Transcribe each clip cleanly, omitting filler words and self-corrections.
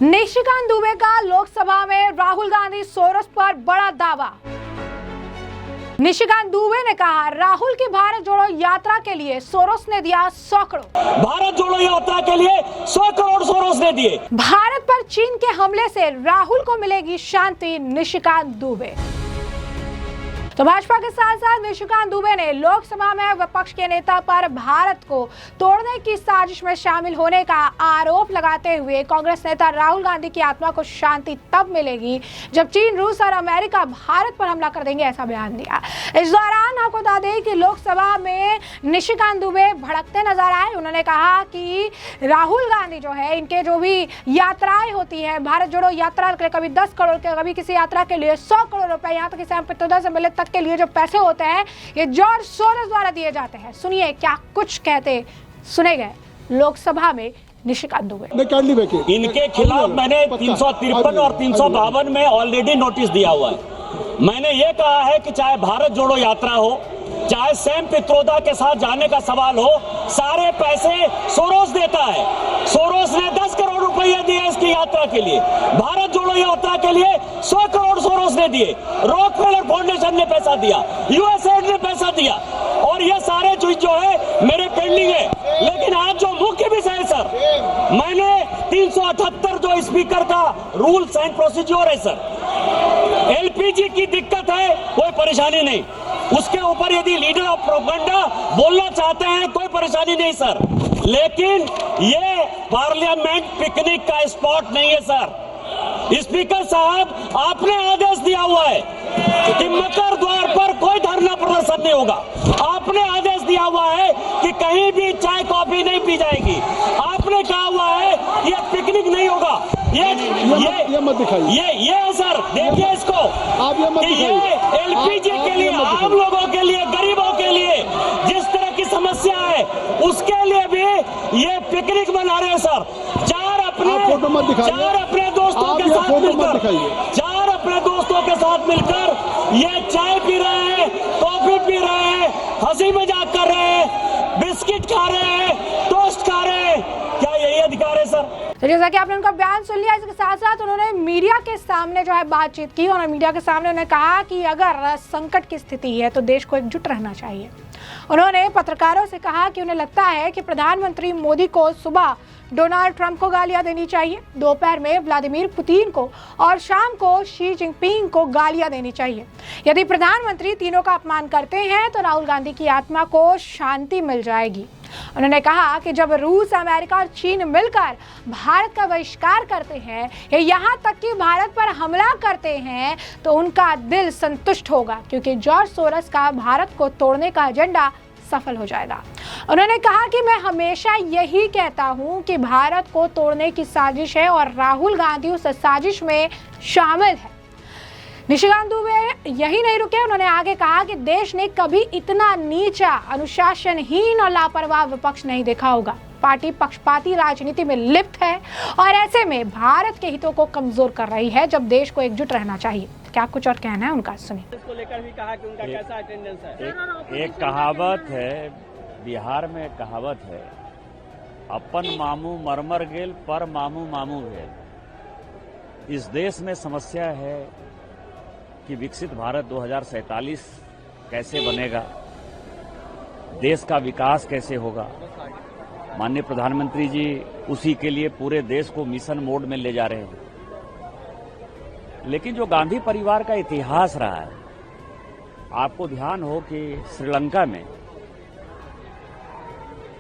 निशिकांत दुबे का लोकसभा में राहुल गांधी सोरोस पर बड़ा दावा। निशिकांत दुबे ने कहा, राहुल की भारत जोड़ो यात्रा के लिए सोरोस ने दिया 100 करोड़। भारत जोड़ो यात्रा के लिए 100 करोड़ सोरोस ने दिए। भारत पर चीन के हमले से राहुल को मिलेगी शांति, निशिकांत दुबे। तो भाजपा के साथ साथ निशिकांत दुबे ने लोकसभा में विपक्ष के नेता पर भारत को तोड़ने की साजिश में शामिल होने का आरोप लगाते हुए कांग्रेस नेता राहुल गांधी की आत्मा को शांति तब मिलेगी जब चीन, रूस और अमेरिका भारत पर हमला कर देंगे, ऐसा बयान दिया। इस दौरान आपको बता दें कि लोकसभा में निशिकांत दुबे भड़कते नजर आए। उन्होंने कहा कि राहुल गांधी जो है, इनके जो भी यात्राएं होती है, भारत जोड़ो यात्रा के लिए कभी 10 करोड़ के, कभी किसी यात्रा के लिए 100 करोड़ रुपए, यहाँ तक कि सैम पित्रोदा से मिले तक के लिए जो पैसे होते हैं ये जॉर्ज सोरोस द्वारा दिए जाते हैं। सुनिए क्या कुछ कहते सुने गए लोकसभा में निशिकांत दुबे। इनके खिलाफ मैंने 353 और 352 में ऑलरेडी नोटिस दिया हुआ है। मैंने ये कहा है कि चाहे भारत जोड़ो यात्रा हो, चाहे सैम पित्रोदा के साथ जाने का सवाल हो, सारे पैसे सोरोस देता है। सोरोस ने 10 करोड़ रुपए दिए इसकी यात्रा के लिए। भारत जोड़ो यात्रा के लिए 100 करोड़ सोरोस ने दिए। रॉकफेलर फाउंडेशन ने पैसा दिया, यूएसएड ने पैसा दिया, और ये सारे चीज जो है मेरे पेंडिंग है। लेकिन आज जो मुख्य विषय है सर, मैंने 378 जो स्पीकर का रूल्स एंड प्रोसीजर है सर, एलपीजी की दिक्कत है, कोई परेशानी नहीं। उसके ऊपर यदि लीडर ऑफ प्रोपेगेंडा बोलना चाहते हैं, कोई परेशानी नहीं सर। लेकिन ये पार्लियामेंट पिकनिक का स्पॉट नहीं है सर। स्पीकर साहब, आपने आदेश दिया हुआ है कि मकर द्वार पर कोई धरना प्रदर्शन नहीं होगा। आपने आदेश दिया हुआ है कि कहीं भी चाय कॉफी नहीं पी जाएगी। आपने कहा हुआ है ये पिकनिक नहीं होगा। ये मत दिखाइए। ये है सर, देखिए इसको, आप ये मत दिखाइए। ये एलपीजी के लिए, आम लोगों के लिए, गरीबों के लिए जिस तरह की समस्या है, उसके लिए भी ये पिकनिक मना रहे हैं सर। चार अपने दोस्तों के साथ मिलकर, चार अपने दोस्तों के साथ मिलकर ये चाय पी रहे हैं, कॉफी पी रहे हैं, हंसी मजाक कर रहे हैं, बिस्किट खा रहे हैं, टोस्ट खा रहे हैं। क्या यही अधिकार है सर? तो जैसा कि आपने उनका बयान सुन लिया, इसके साथ साथ उन्होंने मीडिया के सामने जो है बातचीत की और मीडिया के सामने उन्होंने कहा कि अगर संकट की स्थिति है तो देश को एकजुट रहना चाहिए। उन्होंने पत्रकारों से कहा कि उन्हें लगता है कि प्रधानमंत्री मोदी को सुबह डोनाल्ड ट्रंप को गालियां देनी चाहिए, दोपहर में व्लादिमीर पुतिन को और शाम को शी जिनपिंग को गालियां देनी चाहिए। यदि प्रधानमंत्री तीनों का अपमान करते हैं तो राहुल गांधी की आत्मा को शांति मिल जाएगी। उन्होंने कहा कि जब रूस, अमेरिका और चीन मिलकर भारत का बहिष्कार करते हैं या यहाँ तक कि भारत पर हमला करते हैं तो उनका दिल संतुष्ट होगा, क्योंकि जॉर्ज सोरोस का भारत को तोड़ने का एजेंडा सफल हो जाएगा। उन्होंने कहा कि मैं हमेशा यही कहता हूं कि भारत को तोड़ने की साजिश है और राहुल गांधी उस साजिश में शामिल है। निशिकांत दुबे यही नहीं रुके, उन्होंने आगे कहा कि देश ने कभी इतना नीचा, अनुशासनहीन और लापरवाह विपक्ष नहीं देखा होगा। पार्टी पक्षपाती राजनीति में लिप्त है और ऐसे में भारत के हितों को कमजोर कर रही है, जब देश को एकजुट रहना चाहिए। क्या कुछ और कहना है उनका, सुनिए। इसको लेकर भी कहा कि उनका कैसा अटेंडेंस है। एक कहावत है, बिहार में कहावत है, अपन मामू मरमर गेल पर मामू मामू गेल। इस देश में समस्या है कि विकसित भारत 2047 कैसे बनेगा, देश का विकास कैसे होगा। माननीय प्रधानमंत्री जी उसी के लिए पूरे देश को मिशन मोड में ले जा रहे हैं। लेकिन जो गांधी परिवार का इतिहास रहा है, आपको ध्यान हो कि श्रीलंका में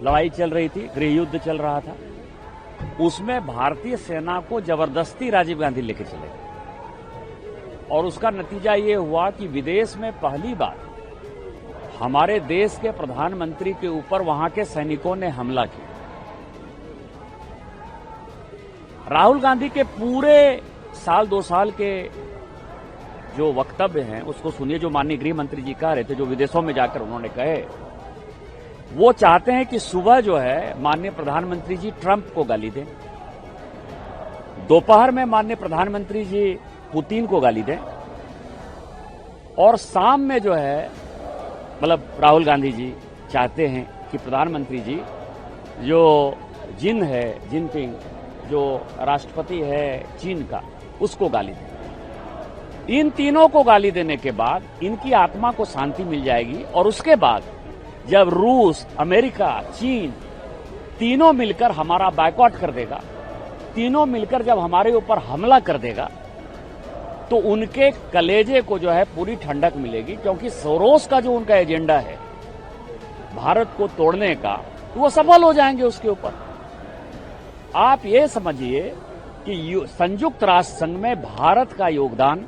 लड़ाई चल रही थी, गृह युद्ध चल रहा था, उसमें भारतीय सेना को जबरदस्ती राजीव गांधी लेके चले गए और उसका नतीजा ये हुआ कि विदेश में पहली बार हमारे देश के प्रधानमंत्री के ऊपर वहां के सैनिकों ने हमला किया। राहुल गांधी के पूरे साल 2 साल के जो वक्तव्य हैं उसको सुनिए, जो माननीय गृह मंत्री जी कह रहे थे, जो विदेशों में जाकर उन्होंने कहे। वो चाहते हैं कि सुबह जो है माननीय प्रधानमंत्री जी ट्रंप को गाली दें, दोपहर में माननीय प्रधानमंत्री जी पुतिन को गाली दें, और शाम में जो है, मतलब राहुल गांधी जी चाहते हैं कि प्रधानमंत्री जी जो जिनपिंग जो राष्ट्रपति है चीन का, उसको गाली दी। इन तीनों को गाली देने के बाद इनकी आत्मा को शांति मिल जाएगी और उसके बाद जब रूस, अमेरिका, चीन तीनों मिलकर हमारा बायकॉट कर देगा, तीनों मिलकर जब हमारे ऊपर हमला कर देगा, तो उनके कलेजे को जो है पूरी ठंडक मिलेगी, क्योंकि सोरोस का जो उनका एजेंडा है भारत को तोड़ने का, तो वो सफल हो जाएंगे उसके ऊपर। आप ये समझिए कि संयुक्त राष्ट्र संघ में भारत का योगदान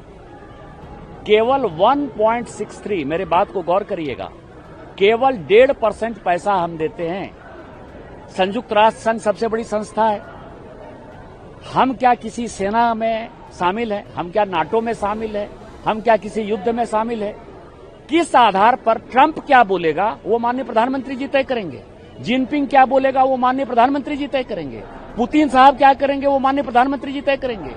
केवल 1.63, मेरे बात को गौर करिएगा, केवल 1.5% पैसा हम देते हैं। संयुक्त राष्ट्र संघ सबसे बड़ी संस्था है। हम क्या किसी सेना में शामिल हैं? हम क्या नाटो में शामिल हैं? हम क्या किसी युद्ध में शामिल हैं? किस आधार पर ट्रंप क्या बोलेगा वो माननीय प्रधानमंत्री जी तय करेंगे, जिनपिंग क्या बोलेगा वो माननीय प्रधानमंत्री जी तय करेंगे, पुतिन साहब क्या करेंगे वो माननीय प्रधानमंत्री जी तय करेंगे।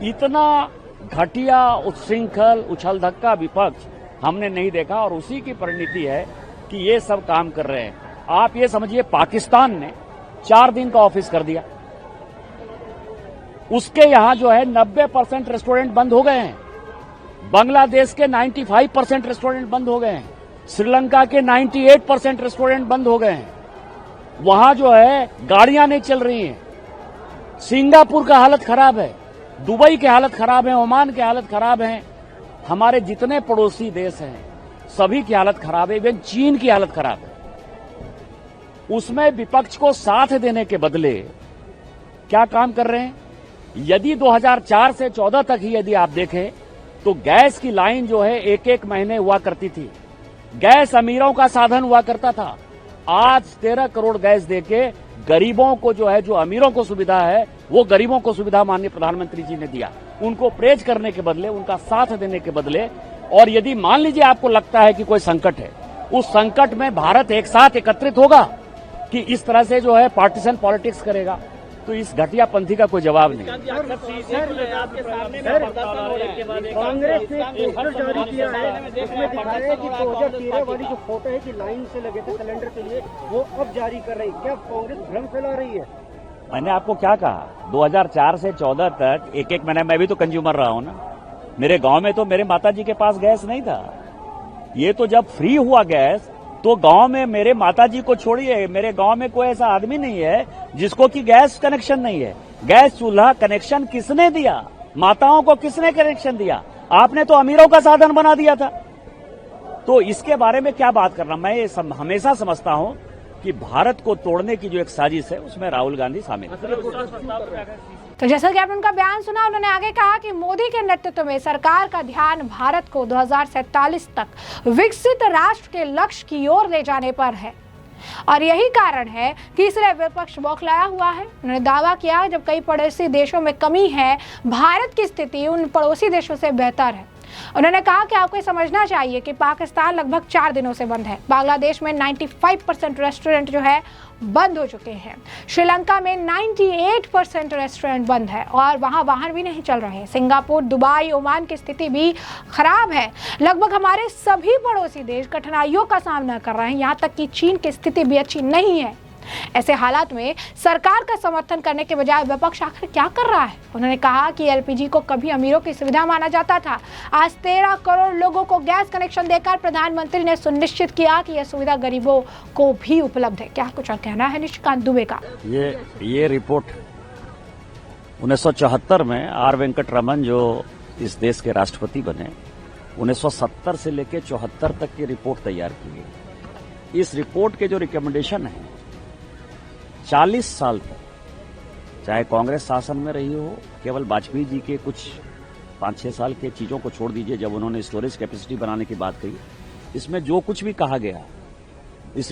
इतना घटिया, उच्छृंखल, उछल धक्का विपक्ष हमने नहीं देखा और उसी की परिणति है कि ये सब काम कर रहे हैं। आप ये समझिए, पाकिस्तान ने 4 दिन का ऑफिस कर दिया, उसके यहां जो है 90% रेस्टोरेंट बंद हो गए हैं। बांग्लादेश के 95% रेस्टोरेंट बंद हो गए हैं। श्रीलंका के 98% रेस्टोरेंट बंद हो गए हैं। वहां जो है गाड़ियां नहीं चल रही हैं। सिंगापुर का हालत खराब है, दुबई की हालत खराब है, ओमान की हालत खराब है। हमारे जितने पड़ोसी देश हैं सभी की हालत खराब है, इवन चीन की हालत खराब है। उसमें विपक्ष को साथ देने के बदले क्या काम कर रहे हैं? यदि 2004 से 14 तक ही यदि आप देखें तो गैस की लाइन जो है 1-1 महीने हुआ करती थी। गैस अमीरों का साधन हुआ करता था। आज 13 करोड़ गैस देके गरीबों को जो है, जो अमीरों को सुविधा है, वो गरीबों को सुविधा माननीय प्रधानमंत्री जी ने दिया। उनको प्रेज करने के बदले, उनका साथ देने के बदले, और यदि मान लीजिए आपको लगता है कि कोई संकट है, उस संकट में भारत एक साथ एकत्रित होगा कि इस तरह से जो है पार्टीशन पॉलिटिक्स करेगा, तो इस घटिया पंथी का कोई जवाब नहीं। कांग्रेस ने पोस्टर जारी किया है, उसमें दिखाया है कि 2013 वाली जो फोटो है कि लाइन से लगे थे सिलेंडर के लिए, वो अब जारी कर रही। क्या कांग्रेस भ्रम फैला रही है? मैंने आपको क्या कहा, 2004 से 14 तक 1-1 महीने, मैं भी तो कंज्यूमर रहा हूं ना। मेरे गांव में तो मेरे माताजी के पास गैस नहीं था। ये तो जब फ्री हुआ गैस, तो गांव में मेरे माताजी को छोड़िए, मेरे गांव में कोई ऐसा आदमी नहीं है जिसको कि गैस कनेक्शन नहीं है। गैस चूल्हा कनेक्शन किसने दिया? माताओं को किसने कनेक्शन दिया? आपने तो अमीरों का साधन बना दिया था। तो इसके बारे में क्या बात करना। मैं ये हमेशा समझता हूं कि भारत को तोड़ने की जो एक साजिश है उसमें राहुल गांधी शामिल है। तो जैसा कि आपने उनका बयान सुना, उन्होंने आगे कहा कि मोदी के नेतृत्व में सरकार का ध्यान भारत को 2047 तक विकसित राष्ट्र के लक्ष्य की ओर ले जाने पर है और यही कारण है कि इसलिए विपक्ष बौखलाया हुआ है। उन्होंने दावा किया जब कई पड़ोसी देशों में कमी है, भारत की स्थिति उन पड़ोसी देशों से बेहतर है। उन्होंने कहा कि आपको समझना चाहिए कि पाकिस्तान लगभग 4 दिनों से बंद है। बांग्लादेश में 95% रेस्टोरेंट जो है बंद हो चुके हैं। श्रीलंका में 98% रेस्टोरेंट बंद है और वहां वाहन भी नहीं चल रहे हैं। सिंगापुर, दुबई, ओमान की स्थिति भी खराब है। लगभग हमारे सभी पड़ोसी देश कठिनाइयों का सामना कर रहे हैं, यहाँ तक कि चीन की स्थिति भी अच्छी नहीं है। ऐसे हालात में सरकार का समर्थन करने के बजाय विपक्ष आखिर क्या कर रहा है? उन्होंने कहा कि एलपीजी को कभी अमीरों की सुविधा माना जाता था। आज 13 करोड़ लोगों को गैस कनेक्शन देकर प्रधानमंत्री ने सुनिश्चित किया कि यह सुविधा गरीबों को भी उपलब्ध है। क्या कुछ कहना है निशिकांत दुबे का? ये रिपोर्ट 1974 में आर वेंकट रमन जो इस देश के राष्ट्रपति बने, 1970 से लेकर 74 तक की रिपोर्ट तैयार की गई। इस रिपोर्ट के जो रिकमेंडेशन है 40 साल तक, चाहे कांग्रेस शासन में रही हो, केवल वाजपेयी जी के कुछ 5-6 साल के चीजों को छोड़ दीजिए जब उन्होंने स्टोरेज कैपेसिटी बनाने की बात कही, इसमें जो कुछ भी कहा गया इस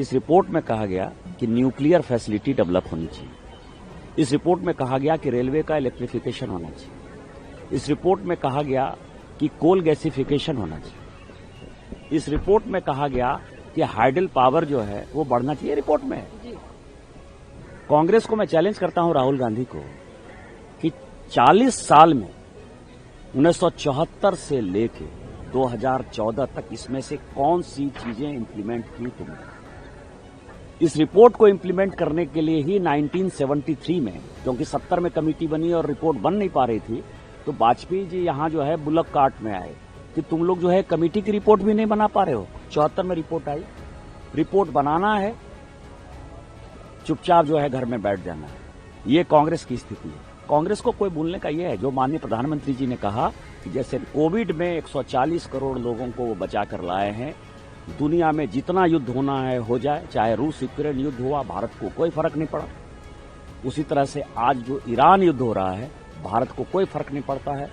रिपोर्ट में कहा गया कि न्यूक्लियर फैसिलिटी डेवलप होनी चाहिए। इस रिपोर्ट में कहा गया कि रेलवे का इलेक्ट्रिफिकेशन होना चाहिए। इस रिपोर्ट में कहा गया कि कोल गैसिफिकेशन होना चाहिए। इस रिपोर्ट में कहा गया कि हाइडल पावर जो है वो बढ़ना चाहिए। रिपोर्ट में कांग्रेस को मैं चैलेंज करता हूं, राहुल गांधी को, कि 40 साल में 1974 से लेके 2014 तक इसमें से कौन सी चीजें इंप्लीमेंट की तुमने? इस रिपोर्ट को इम्प्लीमेंट करने के लिए ही 1973 में, क्योंकि 70 में कमेटी बनी और रिपोर्ट बन नहीं पा रही थी, तो वाजपेयी जी यहाँ जो है बुलक कार्ट में आए कि तुम लोग जो है कमेटी की रिपोर्ट भी नहीं बना पा रहे हो। 74 में रिपोर्ट आई, रिपोर्ट बनाना है, चुपचाप जो है घर में बैठ जाना है। ये कांग्रेस की स्थिति है। कांग्रेस को कोई भूलने का ये है जो माननीय प्रधानमंत्री जी ने कहा कि जैसे कोविड में 140 करोड़ लोगों को वो बचा कर लाए हैं, दुनिया में जितना युद्ध होना है हो जाए, चाहे रूस यूक्रेन युद्ध हुआ, भारत को कोई फर्क नहीं पड़ा। उसी तरह से आज जो ईरान युद्ध हो रहा है, भारत को कोई फर्क नहीं पड़ता है।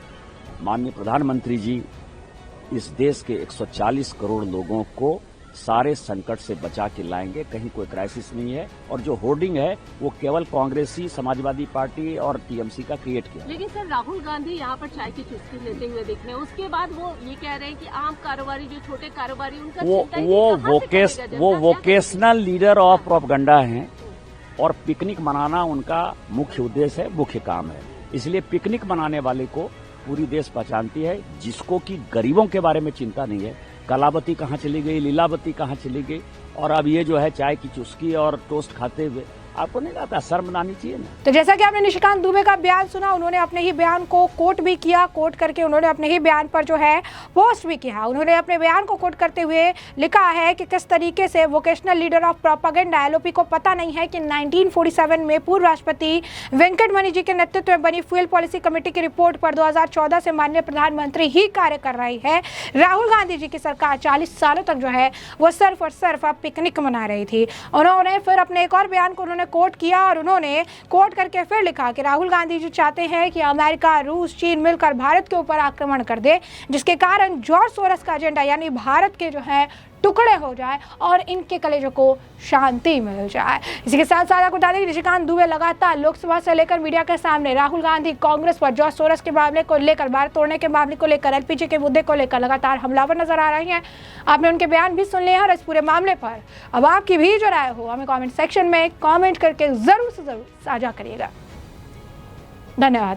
माननीय प्रधानमंत्री जी इस देश के 140 करोड़ लोगों को सारे संकट से बचा के लाएंगे, कहीं कोई क्राइसिस नहीं है। और जो होर्डिंग है वो केवल कांग्रेसी, समाजवादी पार्टी और टीएमसी का क्रिएट किया। लेकिन सर, राहुल गांधी यहाँ पर चाय की चुस्की लेते हुए दिख रहे हैं, उसके बाद वो ये कह रहे हैं कि आम कारोबारी, जो छोटे कारोबारी, उनका वो वोकेशनल लीडर ऑफ प्रोपगंडा हैं और पिकनिक मनाना उनका मुख्य उद्देश्य है, मुख्य काम है। इसलिए पिकनिक मनाने वाले को पूरी देश पहचानती है, जिसको कि गरीबों के बारे में चिंता नहीं है। कलावती कहाँ चली गई, लीलावती कहाँ चली गई, और अब ये जो है चाय की चुस्की और टोस्ट खाते हुए, आपको नहीं लगता शर्म आनी चाहिए ना? तो जैसा कि आपने निशिकांत दुबे का बयान सुना, उन्होंने अपने ही बयान को कोट भी किया, कोट करके उन्होंने अपने ही बयान पर जो है पोस्ट भी किया। उन्होंने अपने बयान को कोट करते हुए लिखा है कि किस तरीके से vocational leader of propaganda LOP को पता नहीं है कि 1947 में पूर्व राष्ट्रपति वेंकटमणि जी के नेतृत्व में बनी फ्यूल पॉलिसी कमेटी की रिपोर्ट पर 2014 से माननीय प्रधानमंत्री ही कार्य कर रही है। राहुल गांधी जी की सरकार 40 सालों तक जो है वो सिर्फ और सिर्फ पिकनिक मना रही थी। उन्होंने फिर अपने एक और बयान को कोट किया और उन्होंने कोट करके फिर लिखा कि राहुल गांधी जी चाहते हैं कि अमेरिका, रूस, चीन मिलकर भारत के ऊपर आक्रमण कर दे, जिसके कारण जॉर्ज सोरस का एजेंडा यानी भारत के जो है टुकड़े हो जाए और इनके कलेजों को शांति मिल जाए। इसी के साथ साथ आपको बता दें कि निशिकांत दुबे लगातार लोकसभा से लेकर मीडिया के सामने राहुल गांधी, कांग्रेस पर जॉर्ज सोरस के मामले को लेकर, भारत तोड़ने के मामले को लेकर, एलपीजी के मुद्दे को लेकर लगातार हमलावर नजर आ रही हैं। आपने उनके बयान भी सुन लिए हैं और इस पूरे मामले पर अब आपकी भी जो राय हो हमें कॉमेंट सेक्शन में कॉमेंट करके जरूर से जरूर साझा करिएगा। धन्यवाद।